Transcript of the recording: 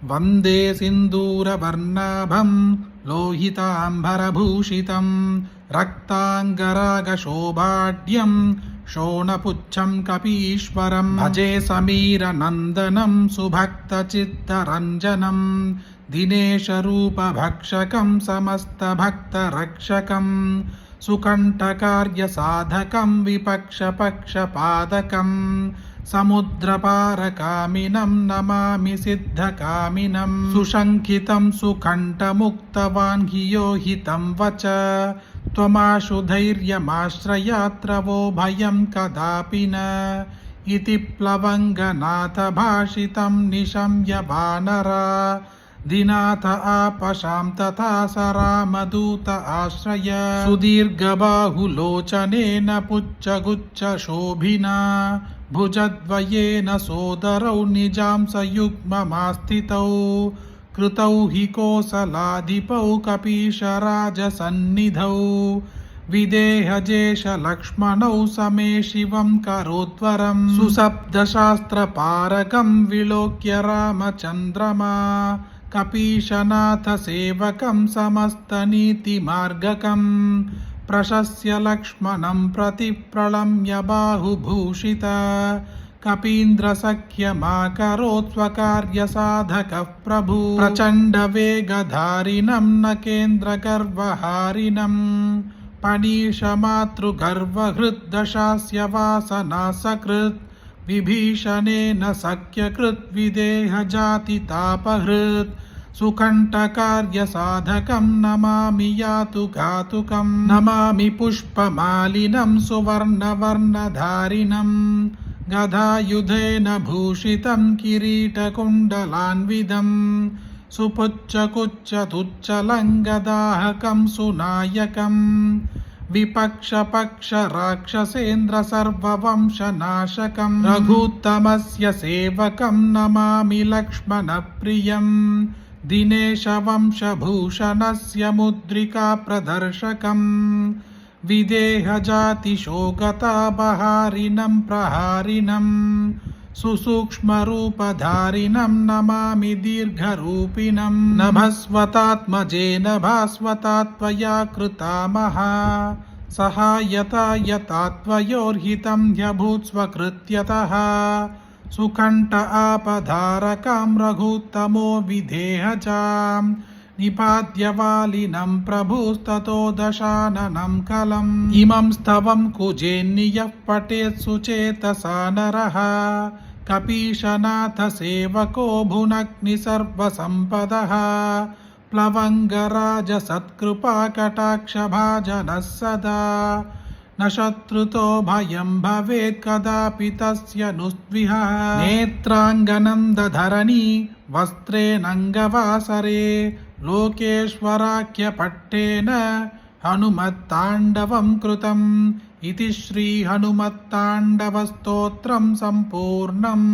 वन्दे सिन्दूरवर्णाभं लोहिताम्बरभूषितं रक्ताङ्गरागशोभाढ्यं शोणपुच्छं कपीश्वरं भजे समीरनन्दनं सुभक्तचित्तरञ्जनं दिनेशरूपभक्षकं समस्तभक्तरक्षकं सुकण्ठकार्यसाधकं विपक्षपक्षपादकं समुद्रपारकामिनं नमामि सिद्धकामिनं सुशङ्खितं सुकण्ठमुक्तवान् धियो हितं वच त्वमाशु धैर्यमाश्रयात्रवो भयं कदापि न इति प्लवङ्गनाथ भाषितं निशम्य वानरा दिनाथ आपशां तथा स रामदूत आश्रय सुदीर्घबाहुलोचनेन पुच्छगुच्छशोभिना भुजद्वयेन सोदरौ निजां सयुग्ममास्थितौ कृतौ हि कोसलाधिपौ कपीशराजसन्निधौ विदेहजेशलक्ष्मणौ समे शिवं करोद्वरं सुसप्तशास्त्रपारकं विलोक्य रामचन्द्रमा कपीशनाथसेवकं समस्तनीतिमार्गकं प्रशस्य लक्ष्मणं प्रति प्रणम्य बाहुभूषित कपीन्द्रसख्यमाकरोत् स्वकार्यसाधकः प्रभु प्रचण्डवेगधारिणं नकेन्द्रगर्वहारिणं पणीशमातृगर्वहृद्दशास्य वासनासकृत् विभीषणेन सख्यकृत् विदेहजातितापहृत् सुकण्ठकार्यसाधकं नमामि यातुघातुकं नमामि पुष्पमालिनं सुवर्णवर्णधारिणं गदायुधेन भूषितं किरीटकुण्डलान्वितं सुपुच्छकुच्चतुच्चलं गदाहकं सुनायकं विपक्षपक्षराक्षसेन्द्र सर्ववंशनाशकं रघुत्तमस्य सेवकं नमामि लक्ष्मणप्रियं दिनेशवंशभूषणस्य मुद्रिकाप्रदर्शकं विदेहजातिशोगतापहारिणं प्रहारिणं सुसूक्ष्मरूपधारिणं नमामि दीर्घरूपिणं नभस्वतात्मजेन भास्वतात्वया कृता महा सहायता यता त्वयोर्हितं ह्यभूत् स्वकृत्यतः सुकण्ठ आपधारकां रघुत्तमो विधेहजां निपात्यवालिनं प्रभुस्ततो दशाननं कलम् इमं स्तवं कुजेन्नियः पठेत् सुचेतसा नरः कपीशनाथसेवको भुनक्नि सर्वसम्पदः प्लवङ्गराजसत्कृपाकटाक्षभाजनः सदा न शत्रुतो भयं भवेत् कदापि तस्य नुस्विहः नेत्राङ्गनं दधरणी वस्त्रेणङ्गवासरे लोकेश्वराख्यपट्टेन हनुमत्ताण्डवं कृतम् इति श्री हनुमत्ताण्डवस्तोत्रं सम्पूर्णम्।